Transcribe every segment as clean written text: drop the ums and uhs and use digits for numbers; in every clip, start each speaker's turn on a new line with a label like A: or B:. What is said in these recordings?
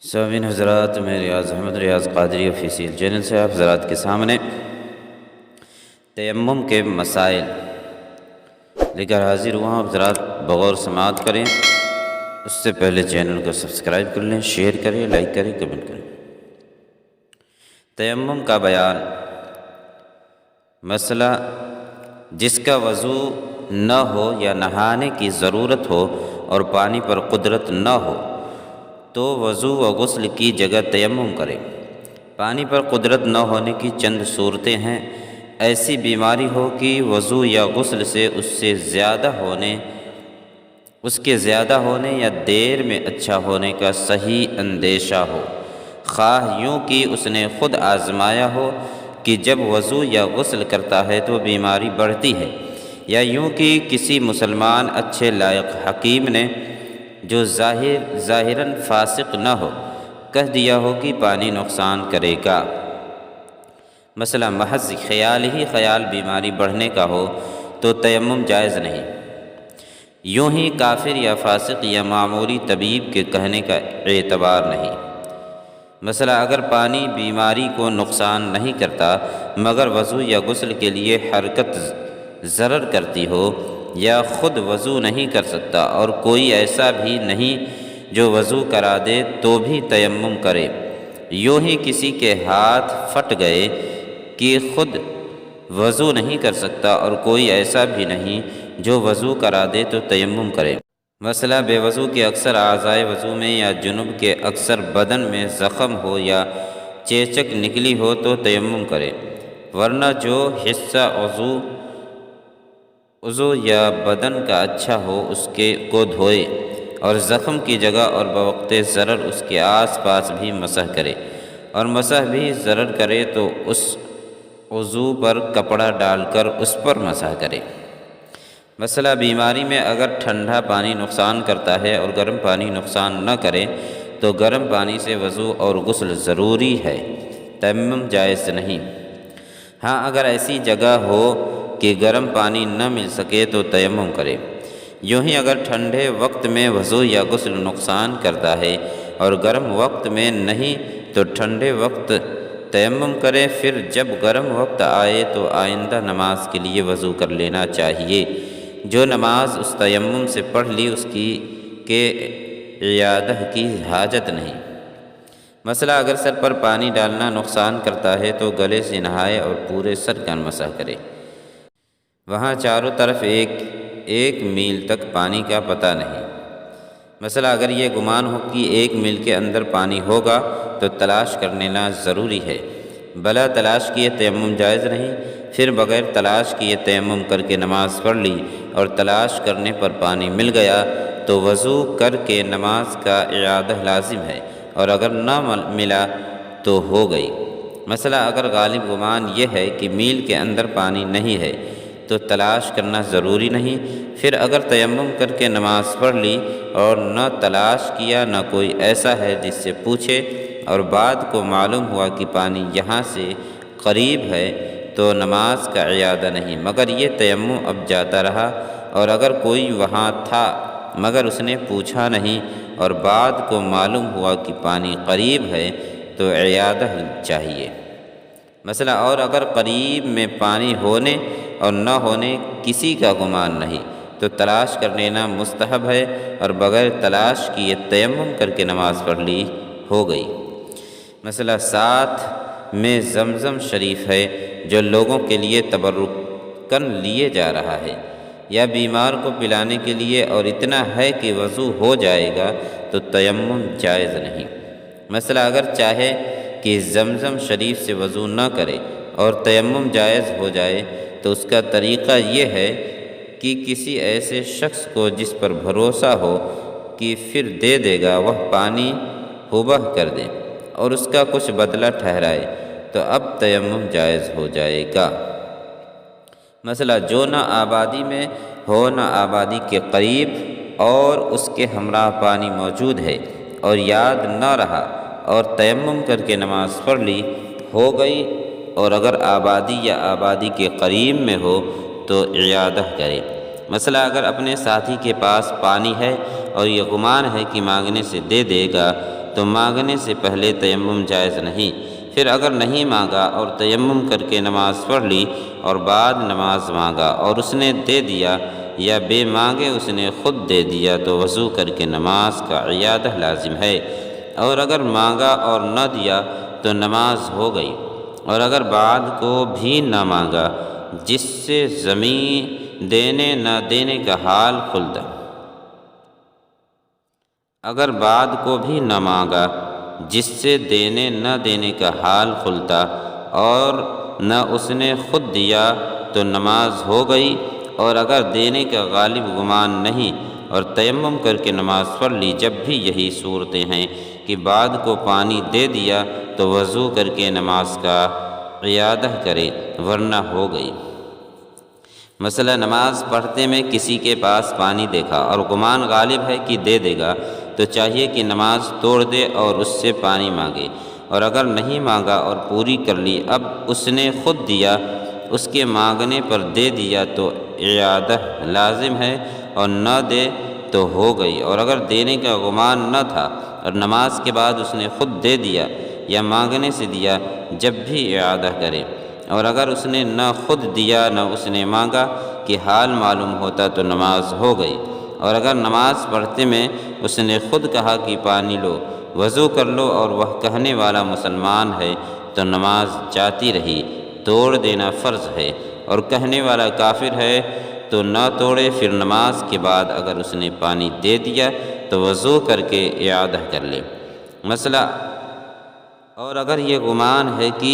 A: سامعین حضرات، میں ریاض احمد ریاض قادری آفیشیل چینل سے آپ حضرات کے سامنے تیمم کے مسائل لے کر حاضر ہوا ہوں۔ حضرات بغور سماعت کریں، اس سے پہلے چینل کو سبسکرائب کر لیں، شیئر کریں، لائک کریں، کمنٹ کریں۔ تیمم کا بیان۔ مسئلہ: جس کا وضو نہ ہو یا نہانے کی ضرورت ہو اور پانی پر قدرت نہ ہو تو وضو و غسل کی جگہ تیمم کرے۔ پانی پر قدرت نہ ہونے کی چند صورتیں ہیں۔ ایسی بیماری ہو کہ وضو یا غسل سے اس کے زیادہ ہونے یا دیر میں اچھا ہونے کا صحیح اندیشہ ہو، خواہ یوں کہ اس نے خود آزمایا ہو کہ جب وضو یا غسل کرتا ہے تو بیماری بڑھتی ہے، یا یوں کہ کسی مسلمان اچھے لائق حکیم نے جو ظاہراً فاسق نہ ہو کہہ دیا ہو کہ پانی نقصان کرے گا۔ مثلا محض خیال بیماری بڑھنے کا ہو تو تیمم جائز نہیں۔ یوں ہی کافر یا فاسق یا معمولی طبیب کے کہنے کا اعتبار نہیں۔ مثلا اگر پانی بیماری کو نقصان نہیں کرتا مگر وضو یا غسل کے لیے حرکت ضرر کرتی ہو، یا خود وضو نہیں کر سکتا اور کوئی ایسا بھی نہیں جو وضو کرا دے تو بھی تیمم کرے۔ یوں ہی کسی کے ہاتھ پھٹ گئے کہ خود وضو نہیں کر سکتا اور کوئی ایسا بھی نہیں جو وضو کرا دے تو تیمم کرے۔ مثلا بے وضو کے اکثر اعضائے وضو میں یا جنب کے اکثر بدن میں زخم ہو یا چیچک نکلی ہو تو تیمم کرے، ورنہ جو حصہ عضو یا بدن کا اچھا ہو اس کو دھوئے اور زخم کی جگہ اور بوقت ضرر اس کے آس پاس بھی مسح کرے، اور مسح بھی ضرر کرے تو اس عضو پر کپڑا ڈال کر اس پر مسح کرے۔ مثلا بیماری میں اگر ٹھنڈا پانی نقصان کرتا ہے اور گرم پانی نقصان نہ کرے تو گرم پانی سے وضو اور غسل ضروری ہے، تیمم جائز نہیں۔ ہاں اگر ایسی جگہ ہو کہ گرم پانی نہ مل سکے تو تیمم کرے۔ یوں ہی اگر ٹھنڈے وقت میں وضو یا غسل نقصان کرتا ہے اور گرم وقت میں نہیں تو ٹھنڈے وقت تیمم کرے، پھر جب گرم وقت آئے تو آئندہ نماز کے لیے وضو کر لینا چاہیے۔ جو نماز اس تیمم سے پڑھ لی اس کے اعادہ کی حاجت نہیں۔ مثلا اگر سر پر پانی ڈالنا نقصان کرتا ہے تو گلے سے نہائے اور پورے سر کا مسح کرے۔ وہاں چاروں طرف ایک میل تک پانی کا پتہ نہیں۔ مثلا اگر یہ گمان ہو کہ 1 میل کے اندر پانی ہوگا تو تلاش کر لینا ضروری ہے، بلا تلاش کیے تیمم جائز نہیں۔ پھر بغیر تلاش کیے تیمم کر کے نماز پڑھ لی اور تلاش کرنے پر پانی مل گیا تو وضو کر کے نماز کا اعادہ لازم ہے، اور اگر نہ ملا تو ہو گئی۔ مثلا اگر غالب گمان یہ ہے کہ میل کے اندر پانی نہیں ہے تو تلاش کرنا ضروری نہیں۔ پھر اگر تیمم کر کے نماز پڑھ لی اور نہ تلاش کیا نہ کوئی ایسا ہے جس سے پوچھے اور بعد کو معلوم ہوا کہ پانی یہاں سے قریب ہے تو نماز کا اعادہ نہیں، مگر یہ تیمم اب جاتا رہا۔ اور اگر کوئی وہاں تھا مگر اس نے پوچھا نہیں اور بعد کو معلوم ہوا کہ پانی قریب ہے تو اعادہ چاہیے۔ مثلا اور اگر قریب میں پانی ہونے اور نہ ہونے کسی کا گمان نہیں تو تلاش کر لینا مستحب ہے، اور بغیر تلاش کیے تیمم کر کے نماز پڑھ لی ہو گئی۔ مثلا ساتھ میں زمزم شریف ہے جو لوگوں کے لیے تبرکاً لیے جا رہا ہے، یا بیمار کو پلانے کے لیے، اور اتنا ہے کہ وضو ہو جائے گا تو تیمم جائز نہیں۔ مثلا اگر چاہے کہ زمزم شریف سے وضو نہ کرے اور تیمم جائز ہو جائے تو اس کا طریقہ یہ ہے کہ کسی ایسے شخص کو جس پر بھروسہ ہو کہ پھر دے دے گا وہ پانی ہبہ کر دے اور اس کا کچھ بدلہ ٹھہرائے تو اب تیمم جائز ہو جائے گا۔ مثلا جو نہ آبادی میں ہو نہ آبادی کے قریب اور اس کے ہمراہ پانی موجود ہے اور یاد نہ رہا اور تیمم کر کے نماز پڑھ لی ہو گئی، اور اگر آبادی یا آبادی کے قریب میں ہو تو اعادہ کرے۔ مثلا اگر اپنے ساتھی کے پاس پانی ہے اور یہ گمان ہے کہ مانگنے سے دے دے گا تو مانگنے سے پہلے تیمم جائز نہیں۔ پھر اگر نہیں مانگا اور تیمم کر کے نماز پڑھ لی اور بعد نماز مانگا اور اس نے دے دیا یا بے مانگے اس نے خود دے دیا تو وضو کر کے نماز کا اعادہ لازم ہے، اور اگر مانگا اور نہ دیا تو نماز ہو گئی، اور اگر بعد کو بھی نہ مانگا جس سے زمین دینے نہ دینے کا حال کھلتا، اگر بعد کو بھی نہ مانگا جس سے دینے نہ دینے کا حال کھلتا اور نہ اس نے خود دیا تو نماز ہو گئی، اور اگر دینے کا غالب گمان نہیں اور تیمم کر کے نماز پڑھ لی، جب بھی یہی صورتیں ہیں کہ بعد کو پانی دے دیا تو وضو کر کے نماز کا اعادہ کرے ورنہ ہو گئی۔ مثلا نماز پڑھتے میں کسی کے پاس پانی دیکھا اور گمان غالب ہے کہ دے دے گا تو چاہیے کہ نماز توڑ دے اور اس سے پانی مانگے، اور اگر نہیں مانگا اور پوری کر لی، اب اس نے خود دیا، اس کے مانگنے پر دے دیا تو اعادہ لازم ہے، اور نہ دے تو ہو گئی، اور اگر دینے کا گمان نہ تھا اور نماز کے بعد اس نے خود دے دیا یا مانگنے سے دیا، جب بھی اعادہ کرے، اور اگر اس نے نہ خود دیا نہ اس نے مانگا کہ حال معلوم ہوتا تو نماز ہو گئی، اور اگر نماز پڑھتے میں اس نے خود کہا کہ پانی لو، وضو کر لو، اور وہ کہنے والا مسلمان ہے تو نماز جاتی رہی، توڑ دینا فرض ہے، اور کہنے والا کافر ہے تو نہ توڑے، پھر نماز کے بعد اگر اس نے پانی دے دیا تو وضو کر کے اعادہ کر لے۔ مسئلہ، اور اگر یہ گمان ہے کہ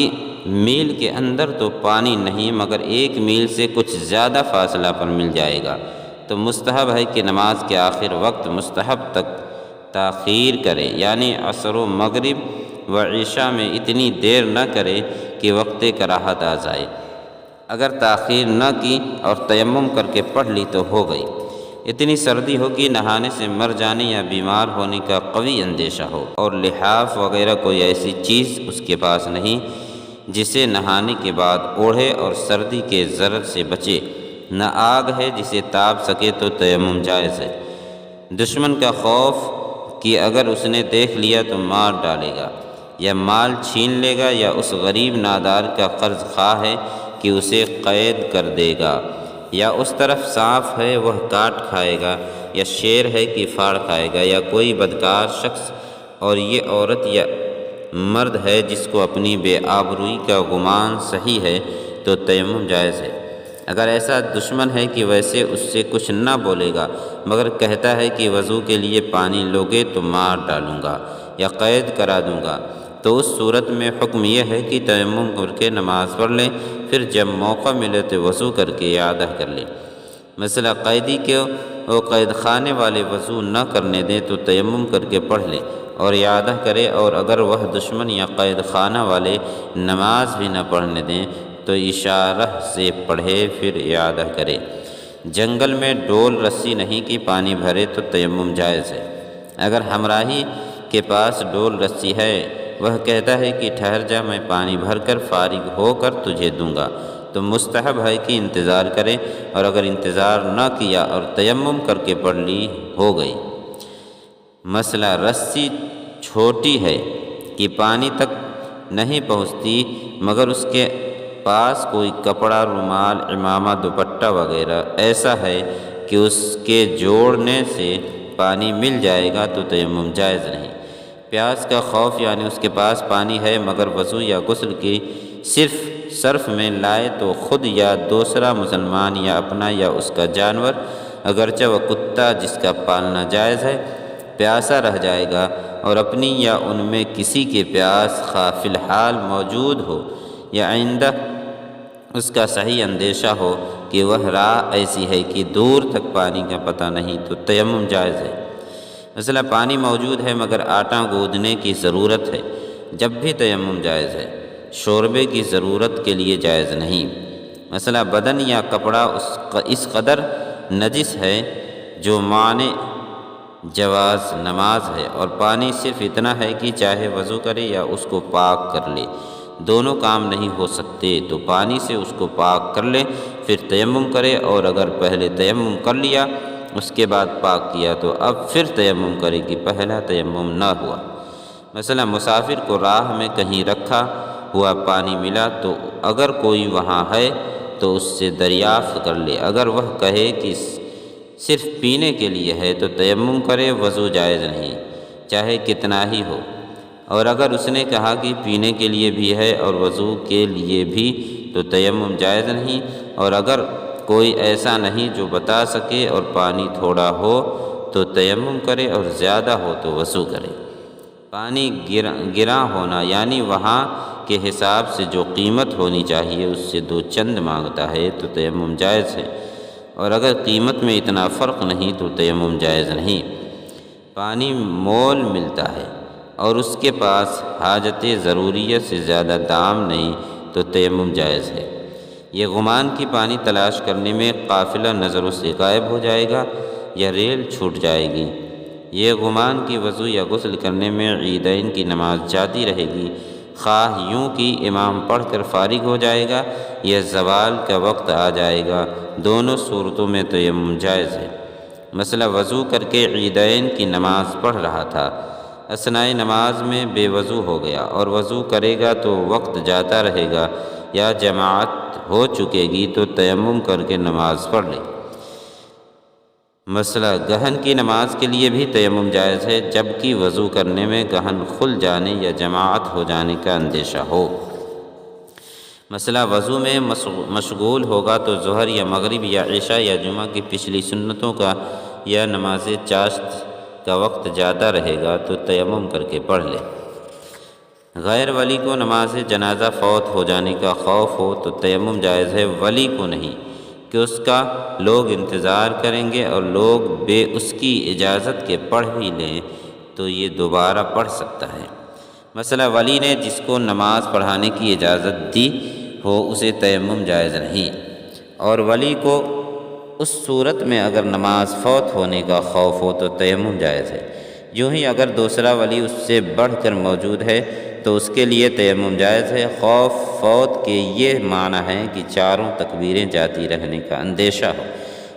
A: میل کے اندر تو پانی نہیں مگر 1 میل سے کچھ زیادہ فاصلہ پر مل جائے گا تو مستحب ہے کہ نماز کے آخر وقت مستحب تک تاخیر کرے، یعنی عصر و مغرب و عشاء میں اتنی دیر نہ کرے کہ وقت کراہت آ جائے۔ اگر تاخیر نہ کی اور تیمم کر کے پڑھ لی تو ہو گئی۔ اتنی سردی ہو کہ نہانے سے مر جانے یا بیمار ہونے کا قوی اندیشہ ہو، اور لحاف وغیرہ کوئی ایسی چیز اس کے پاس نہیں جسے نہانے کے بعد اوڑھے اور سردی کے ضرر سے بچے، نہ آگ ہے جسے تاپ سکے تو تیمم جائز ہے۔ دشمن کا خوف کہ اگر اس نے دیکھ لیا تو مار ڈالے گا یا مال چھین لے گا، یا اس غریب نادار کا قرض خواہ ہے کہ اسے قید کر دے گا، یا اس طرف سانپ ہے وہ کاٹ کھائے گا، یا شیر ہے کہ پھاڑ کھائے گا، یا کوئی بدکار شخص، اور یہ عورت یا مرد ہے جس کو اپنی بے آبروئی کا گمان صحیح ہے تو تیمم جائز ہے۔ اگر ایسا دشمن ہے کہ ویسے اس سے کچھ نہ بولے گا مگر کہتا ہے کہ وضو کے لیے پانی لوگے تو مار ڈالوں گا یا قید کرا دوں گا، تو اس صورت میں حکم یہ ہے کہ تیمم کر کے نماز پڑھ لیں، پھر جب موقع ملے تو وضو کر کے اعادہ کر لیں۔ مثلا قیدی کو قید خانے والے وضو نہ کرنے دیں تو تیمم کر کے پڑھ لیں اور اعادہ کرے، اور اگر وہ دشمن یا قید خانہ والے نماز بھی نہ پڑھنے دیں تو اشارہ سے پڑھے پھر اعادہ کرے۔ جنگل میں ڈول رسی نہیں کہ پانی بھرے تو تیمم جائز ہے۔ اگر ہمراہی کے پاس ڈول رسی ہے، وہ کہتا ہے کہ ٹھہر جا میں پانی بھر کر فارغ ہو کر تجھے دوں گا، تو مستحب ہے کہ انتظار کرے، اور اگر انتظار نہ کیا اور تیمم کر کے پڑھ لی ہو گئی۔ مسئلہ، رسی چھوٹی ہے کہ پانی تک نہیں پہنچتی مگر اس کے پاس کوئی کپڑا، رومال، عمامہ، دوپٹہ وغیرہ ایسا ہے کہ اس کے جوڑنے سے پانی مل جائے گا تو تیمم جائز نہیں۔ پیاس کا خوف یعنی اس کے پاس پانی ہے مگر وضو یا غسل کی صرف میں لائے تو خود یا دوسرا مسلمان یا اپنا یا اس کا جانور، اگرچہ وہ کتا جس کا پالنا جائز ہے، پیاسا رہ جائے گا، اور اپنی یا ان میں کسی کے پیاس خواہ فی الحال موجود ہو یا آئندہ اس کا صحیح اندیشہ ہو کہ وہ راہ ایسی ہے کہ دور تک پانی کا پتہ نہیں تو تیمم جائز ہے۔ مثلا پانی موجود ہے مگر آٹا گوندنے کی ضرورت ہے، جب بھی تیمم جائز ہے، شوربے کی ضرورت کے لیے جائز نہیں۔ مثلا بدن یا کپڑا اس قدر نجس ہے جو معنی جواز نماز ہے، اور پانی صرف اتنا ہے کہ چاہے وضو کرے یا اس کو پاک کر لے، دونوں کام نہیں ہو سکتے تو پانی سے اس کو پاک کر لے پھر تیمم کرے، اور اگر پہلے تیمم کر لیا اس کے بعد پاک کیا تو اب پھر تیمم کرے کہ پہلا تیمم نہ ہوا۔ مثلا مسافر کو راہ میں کہیں رکھا ہوا پانی ملا تو اگر کوئی وہاں ہے تو اس سے دریافت کر لے، اگر وہ کہے کہ صرف پینے کے لیے ہے تو تیمم کرے، وضو جائز نہیں چاہے کتنا ہی ہو۔ اور اگر اس نے کہا کہ پینے کے لیے بھی ہے اور وضو کے لیے بھی تو تیمم جائز نہیں، اور اگر کوئی ایسا نہیں جو بتا سکے اور پانی تھوڑا ہو تو تیمم کرے اور زیادہ ہو تو وضو کرے۔ پانی گراں ہونا یعنی وہاں کے حساب سے جو قیمت ہونی چاہیے اس سے 2 چند مانگتا ہے تو تیمم جائز ہے، اور اگر قیمت میں اتنا فرق نہیں تو تیمم جائز نہیں۔ پانی مول ملتا ہے اور اس کے پاس حاجت ضروریت سے زیادہ دام نہیں تو تیمم جائز ہے۔ یہ گمان کی پانی تلاش کرنے میں قافلہ نظروں سے غائب ہو جائے گا یا ریل چھوٹ جائے گی، یہ گمان کی وضو یا غسل کرنے میں عیدین کی نماز جاتی رہے گی، خواہ یوں کہ امام پڑھ کر فارغ ہو جائے گا یا زوال کا وقت آ جائے گا، دونوں صورتوں میں تیمم جائز ہے۔ مثلا وضو کر کے عیدین کی نماز پڑھ رہا تھا، اثناء نماز میں بے وضو ہو گیا اور وضو کرے گا تو وقت جاتا رہے گا یا جماعت ہو چکے گی تو تیمم کر کے نماز پڑھ لے۔ مثلا گہن کی نماز کے لیے بھی تیمم جائز ہے جبکہ وضو کرنے میں گہن کھل جانے یا جماعت ہو جانے کا اندیشہ ہو۔ مثلا وضو میں مشغول ہوگا تو ظہر یا مغرب یا عشاء یا جمعہ کی پچھلی سنتوں کا یا نماز چاشت کا وقت جاتا رہے گا تو تیمم کر کے پڑھ لے۔ غیر ولی کو نماز جنازہ فوت ہو جانے کا خوف ہو تو تیمم جائز ہے، ولی کو نہیں، کہ اس کا لوگ انتظار کریں گے اور لوگ بے اس کی اجازت کے پڑھ بھی لیں تو یہ دوبارہ پڑھ سکتا ہے۔ مثلا ولی نے جس کو نماز پڑھانے کی اجازت دی ہو اسے تیمم جائز نہیں، اور ولی کو اس صورت میں اگر نماز فوت ہونے کا خوف ہو تو تیمم جائز ہے۔ یوں ہی اگر دوسرا ولی اس سے بڑھ کر موجود ہے تو اس کے لیے تیمم جائز ہے۔ خوف فوت کے یہ معنی ہے کہ چاروں تکبیریں جاتی رہنے کا اندیشہ ہو،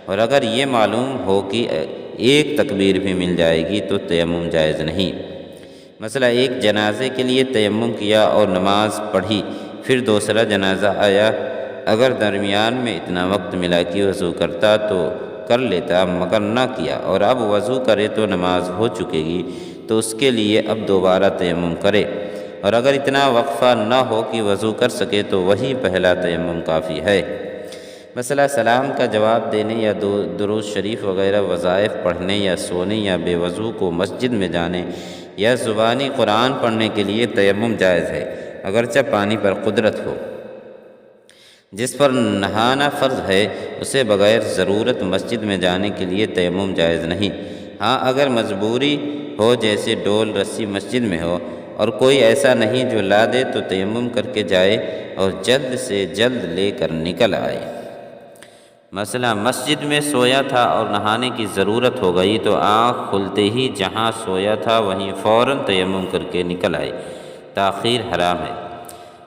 A: اور اگر یہ معلوم ہو کہ ایک تکبیر بھی مل جائے گی تو تیمم جائز نہیں۔ مثلا ایک جنازے کے لیے تیمم کیا اور نماز پڑھی، پھر دوسرا جنازہ آیا، اگر درمیان میں اتنا وقت ملا کہ وضو کرتا تو کر لیتا، مگر نہ کیا اور اب وضو کرے تو نماز ہو چکے گی تو اس کے لیے اب دوبارہ تیمم کرے، اور اگر اتنا وقفہ نہ ہو کہ وضو کر سکے تو وہی پہلا تیمم کافی ہے۔ مثلا سلام کا جواب دینے یا درود شریف وغیرہ وظائف پڑھنے یا سونے یا بے وضو کو مسجد میں جانے یا زبانی قرآن پڑھنے کے لیے تیمم جائز ہے، اگرچہ پانی پر قدرت ہو۔ جس پر نہانا فرض ہے اسے بغیر ضرورت مسجد میں جانے کے لیے تیمم جائز نہیں۔ ہاں اگر مجبوری ہو جیسے ڈول رسی مسجد میں ہو اور کوئی ایسا نہیں جو لا دے تو تیمم کر کے جائے اور جلد سے جلد لے کر نکل آئے۔ مثلا مسجد میں سویا تھا اور نہانے کی ضرورت ہو گئی تو آنکھ کھلتے ہی جہاں سویا تھا وہیں فوراً تیمم کر کے نکل آئے، تاخیر حرام ہے۔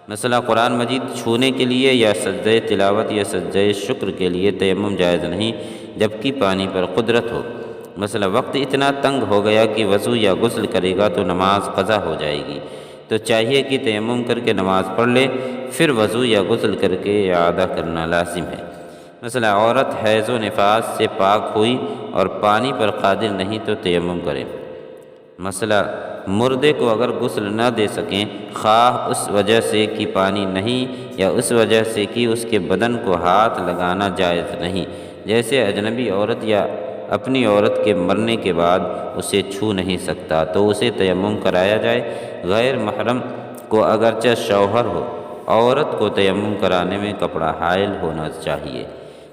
A: مثلا قرآن مجید چھونے کے لیے یا سجدہ تلاوت یا سجدہ شکر کے لیے تیمم جائز نہیں جبکہ پانی پر قدرت ہو۔ مثلا وقت اتنا تنگ ہو گیا کہ وضو یا غسل کرے گا تو نماز قضا ہو جائے گی، تو چاہیے کہ تیمم کر کے نماز پڑھ لے، پھر وضو یا غسل کر کے اعادہ کرنا لازم ہے۔ مثلا عورت حیض و نفاس سے پاک ہوئی اور پانی پر قادر نہیں تو تیمم کرے۔ مثلا مردے کو اگر غسل نہ دے سکیں، خواہ اس وجہ سے کہ پانی نہیں یا اس وجہ سے کہ اس کے بدن کو ہاتھ لگانا جائز نہیں، جیسے اجنبی عورت یا اپنی عورت کے مرنے کے بعد اسے چھو نہیں سکتا تو اسے تیمم کرایا جائے۔ غیر محرم کو اگرچہ شوہر ہو، عورت کو تیمم کرانے میں کپڑا حائل ہونا چاہیے۔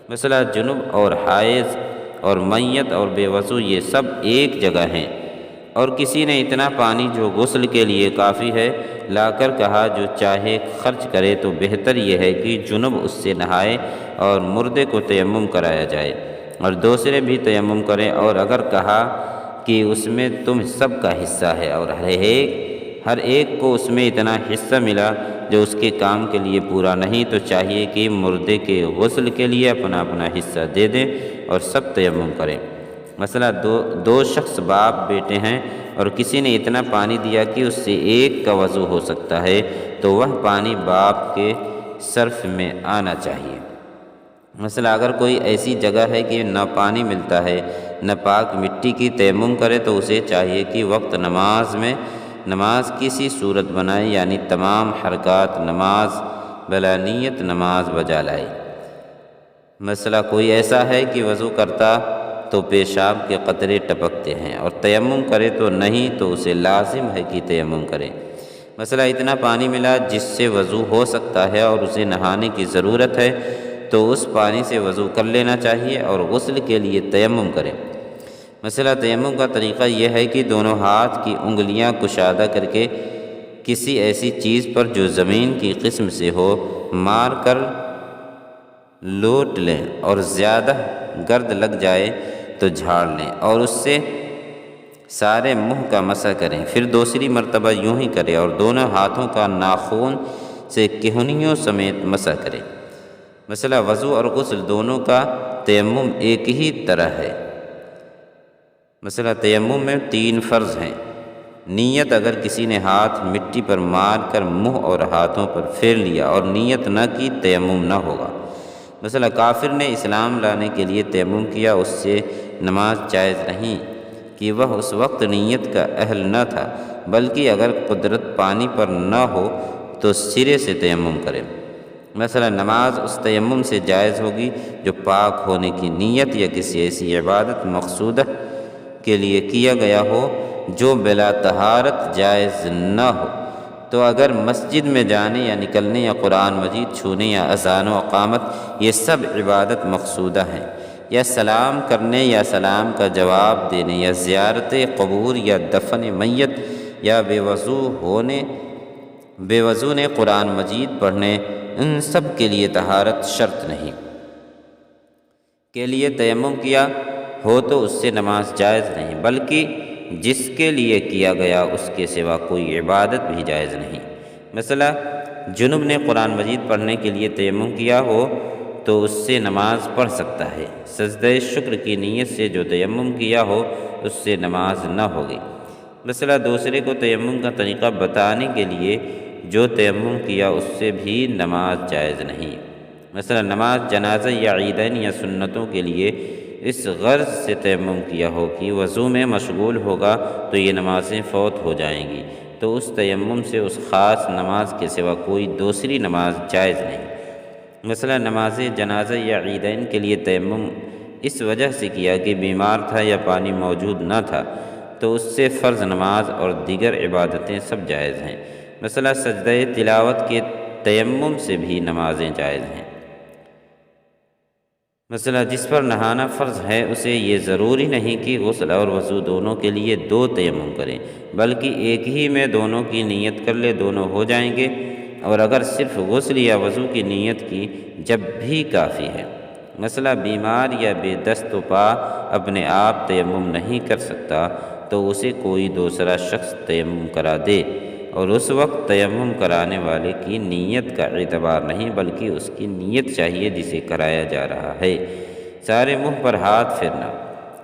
A: مثلا جنب اور حائض اور میت اور بے وضو یہ سب ایک جگہ ہیں، اور کسی نے اتنا پانی جو غسل کے لیے کافی ہے لا کر کہا جو چاہے خرچ کرے تو بہتر یہ ہے کہ جنب اس سے نہائے اور مردے کو تیمم کرایا جائے اور دوسرے بھی تیمم کریں، اور اگر کہا کہ اس میں تم سب کا حصہ ہے اور ہر ایک کو اس میں اتنا حصہ ملا جو اس کے کام کے لیے پورا نہیں تو چاہیے کہ مردے کے غسل کے لیے اپنا اپنا حصہ دے دیں اور سب تیمم کریں۔ مثلا دو شخص باپ بیٹے ہیں اور کسی نے اتنا پانی دیا کہ اس سے ایک کا وضو ہو سکتا ہے تو وہ پانی باپ کے صرف میں آنا چاہیے۔ مثلا اگر کوئی ایسی جگہ ہے کہ نہ پانی ملتا ہے نہ پاک مٹی کی تیمم کرے تو اسے چاہیے کہ وقت نماز کسی صورت بنائے، یعنی تمام حرکات نماز بلا نیت نماز بجا لائے۔ مثلا کوئی ایسا ہے کہ وضو کرتا تو پیشاب کے قطرے ٹپکتے ہیں اور تیمم کرے تو نہیں، تو اسے لازم ہے کہ تیمم کرے۔ مثلا اتنا پانی ملا جس سے وضو ہو سکتا ہے اور اسے نہانے کی ضرورت ہے تو اس پانی سے وضو کر لینا چاہیے اور غسل کے لیے تیمم کرے۔ مثلا تیمم کا طریقہ یہ ہے کہ دونوں ہاتھ کی انگلیاں کشادہ کر کے کسی ایسی چیز پر جو زمین کی قسم سے ہو مار کر لوٹ لیں اور زیادہ گرد لگ جائے تو جھاڑ لیں اور اس سے سارے منہ کا مسح کریں، پھر دوسری مرتبہ یوں ہی کریں اور دونوں ہاتھوں کا ناخن سے کہنیوں سمیت مسح کریں۔ مثلا وضو اور غسل دونوں کا تیمم ایک ہی طرح ہے۔ مثلا تیمم میں 3 فرض ہیں۔ نیت، اگر کسی نے ہاتھ مٹی پر مار کر منہ اور ہاتھوں پر پھیر لیا اور نیت نہ کی تیمم نہ ہوگا۔ مثلا کافر نے اسلام لانے کے لیے تیمم کیا، اس سے نماز جائز نہیں کہ وہ اس وقت نیت کا اہل نہ تھا، بلکہ اگر قدرت پانی پر نہ ہو تو سرے سے تیمم کرے۔ مثلا نماز اس تیمم سے جائز ہوگی جو پاک ہونے کی نیت یا کسی ایسی عبادت مقصودہ کے لیے کیا گیا ہو جو بلا طہارت جائز نہ ہو۔ تو اگر مسجد میں جانے یا نکلنے یا قرآن مجید چھونے یا اذان و اقامت یہ سب عبادت مقصودہ ہیں، یا سلام کرنے یا سلام کا جواب دینے یا زیارت قبور یا دفن میت یا بے وضو نے قرآن مجید پڑھنے، ان سب کے لیے طہارت شرط نہیں کے لیے تیمم کیا ہو تو اس سے نماز جائز نہیں، بلکہ جس کے لیے کیا گیا اس کے سوا کوئی عبادت بھی جائز نہیں۔ مثلا جنب نے قرآن مجید پڑھنے کے لیے تیمم کیا ہو تو اس سے نماز پڑھ سکتا ہے۔ سجدہ شکر کی نیت سے جو تیمم کیا ہو اس سے نماز نہ ہوگی۔ مثلا دوسرے کو تیمم کا طریقہ بتانے کے لیے جو تیمم کیا اس سے بھی نماز جائز نہیں۔ مثلا نماز جنازہ یا عیدین یا سنتوں کے لیے اس غرض سے تیمم کیا ہو کہ وضو میں مشغول ہوگا تو یہ نمازیں فوت ہو جائیں گی، تو اس تیمم سے اس خاص نماز کے سوا کوئی دوسری نماز جائز نہیں۔ مثلا نماز جنازہ یا عیدین کے لیے تیمم اس وجہ سے کیا کہ بیمار تھا یا پانی موجود نہ تھا، تو اس سے فرض نماز اور دیگر عبادتیں سب جائز ہیں۔ مثلا سجدہ تلاوت کے تیمم سے بھی نمازیں جائز ہیں۔ مثلا جس پر نہانا فرض ہے اسے یہ ضروری نہیں کہ غسل اور وضو دونوں کے لیے 2 تیمم کریں، بلکہ ایک ہی میں دونوں کی نیت کر لے، دونوں ہو جائیں گے، اور اگر صرف غسل یا وضو کی نیت کی جب بھی کافی ہے۔ مثلا بیمار یا بے دست و پا اپنے آپ تیمم نہیں کر سکتا تو اسے کوئی دوسرا شخص تیمم کرا دے، اور اس وقت تیمم کرانے والے کی نیت کا اعتبار نہیں بلکہ اس کی نیت چاہیے جسے کرایا جا رہا ہے۔ سارے منہ پر ہاتھ پھیرنا،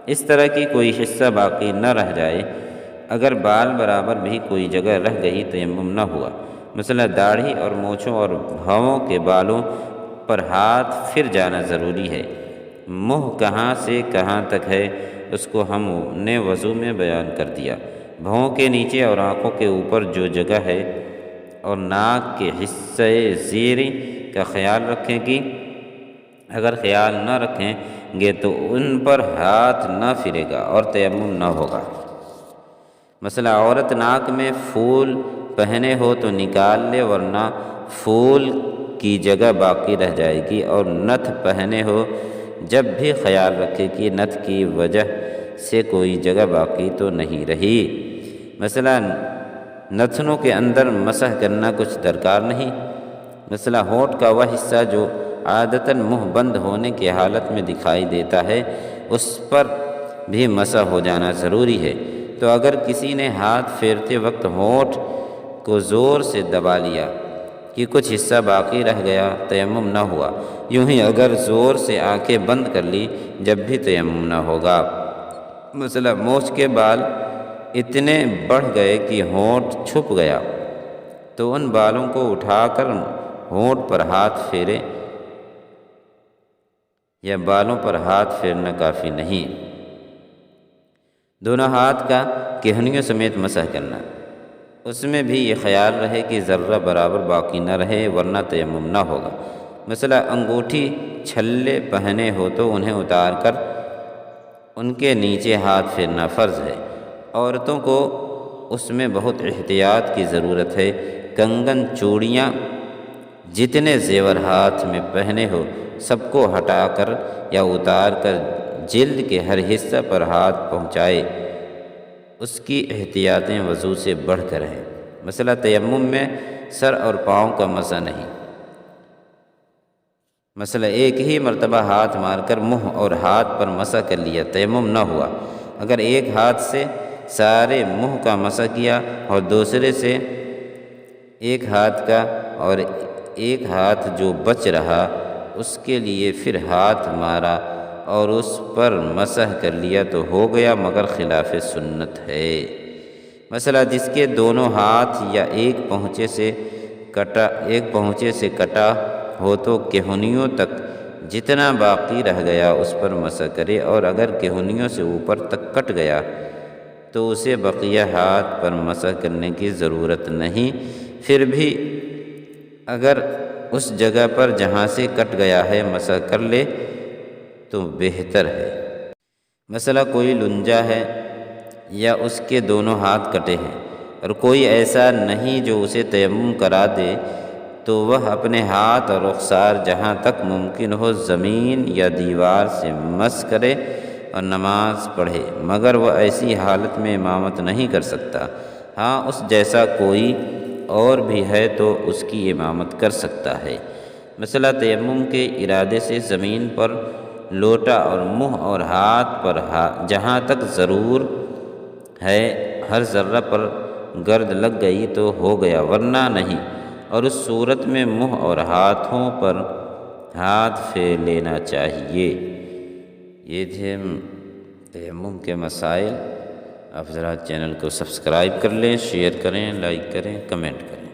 A: اس طرح کی کوئی حصہ باقی نہ رہ جائے۔ اگر بال برابر بھی کوئی جگہ رہ گئی تیمم نہ ہوا۔ مثلا داڑھی اور مونچھوں اور بھووں کے بالوں پر ہاتھ پھر جانا ضروری ہے۔ منہ کہاں سے کہاں تک ہے اس کو ہم نے وضو میں بیان کر دیا۔ بھووں کے نیچے اور آنکھوں کے اوپر جو جگہ ہے اور ناک کے حصے زیریں کا خیال رکھیں کہ اگر خیال نہ رکھیں گے تو ان پر ہاتھ نہ پھرے گا اور تیمم نہ ہوگا۔ مثلا عورت ناک میں پھول پہنے ہو تو نکال لے، ورنہ پھول کی جگہ باقی رہ جائے گی، اور نتھ پہنے ہو جب بھی خیال رکھے کہ نتھ کی وجہ سے کوئی جگہ باقی تو نہیں رہی۔ مثلا نتنوں کے اندر مسح کرنا کچھ درکار نہیں۔ مثلا ہونٹ کا وہ حصہ جو عادتاً منہ بند ہونے کی حالت میں دکھائی دیتا ہے اس پر بھی مسح ہو جانا ضروری ہے۔ تو اگر کسی نے ہاتھ پھیرتے وقت ہونٹ کو زور سے دبا لیا کہ کچھ حصہ باقی رہ گیا، تیمم نہ ہوا۔ یوں ہی اگر زور سے آنکھیں بند کر لی جب بھی تیمم نہ ہوگا۔ مثلا مونچھ کے بال اتنے بڑھ گئے کہ ہونٹ چھپ گیا تو ان بالوں کو اٹھا کر ہونٹ پر ہاتھ پھیرے یا بالوں پر ہاتھ پھیرنا کافی نہیں۔ دونوں ہاتھ کا کہنیوں سمیت مسح کرنا، اس میں بھی یہ خیال رہے کہ ذرہ برابر باقی نہ رہے ورنہ تیمم نہ ہوگا۔ مثلا انگوٹھی چھلے پہنے ہو تو انہیں اتار کر ان کے نیچے ہاتھ پھیرنا فرض ہے۔ عورتوں کو اس میں بہت احتیاط کی ضرورت ہے۔ کنگن، چوڑیاں، جتنے زیور ہاتھ میں پہنے ہو سب کو ہٹا کر یا اتار کر جلد کے ہر حصہ پر ہاتھ پہنچائے، اس کی احتیاطیں وضو سے بڑھ کر ہیں۔ مثلا تیمم میں سر اور پاؤں کا مسح نہیں۔ مثلا ایک ہی مرتبہ ہاتھ مار کر منہ اور ہاتھ پر مسح کر لیا، تیمم نہ ہوا۔ اگر ایک ہاتھ سے سارے منہ کا مسح کیا اور دوسرے سے ایک ہاتھ کا اور ایک ہاتھ جو بچ رہا اس کے لیے پھر ہاتھ مارا اور اس پر مسح کر لیا تو ہو گیا، مگر خلاف سنت ہے۔ مثلا جس کے دونوں ہاتھ یا ایک پہنچے سے کٹا ہو تو کہنیوں تک جتنا باقی رہ گیا اس پر مسح کرے، اور اگر کہنیوں سے اوپر تک کٹ گیا تو اسے بقیہ ہاتھ پر مسح کرنے کی ضرورت نہیں۔ پھر بھی اگر اس جگہ پر جہاں سے کٹ گیا ہے مسح کر لے تو بہتر ہے۔ مثلا کوئی لنجا ہے یا اس کے دونوں ہاتھ کٹے ہیں اور کوئی ایسا نہیں جو اسے تیمم کرا دے، تو وہ اپنے ہاتھ اور رخسار جہاں تک ممکن ہو زمین یا دیوار سے مس کرے اور نماز پڑھے، مگر وہ ایسی حالت میں امامت نہیں کر سکتا۔ ہاں اس جیسا کوئی اور بھی ہے تو اس کی امامت کر سکتا ہے۔ مثلا تیمم کے ارادے سے زمین پر لوٹا اور منہ اور ہاتھ پر جہاں تک ضرور ہے ہر ذرہ پر گرد لگ گئی تو ہو گیا، ورنہ نہیں، اور اس صورت میں منہ اور ہاتھوں پر ہاتھ پھیر لینا چاہیے۔ یہ تھے تیمم کے مسائل۔ آپ ذرا چینل کو سبسکرائب کر لیں، شیئر کریں، لائک کریں، کمنٹ کریں۔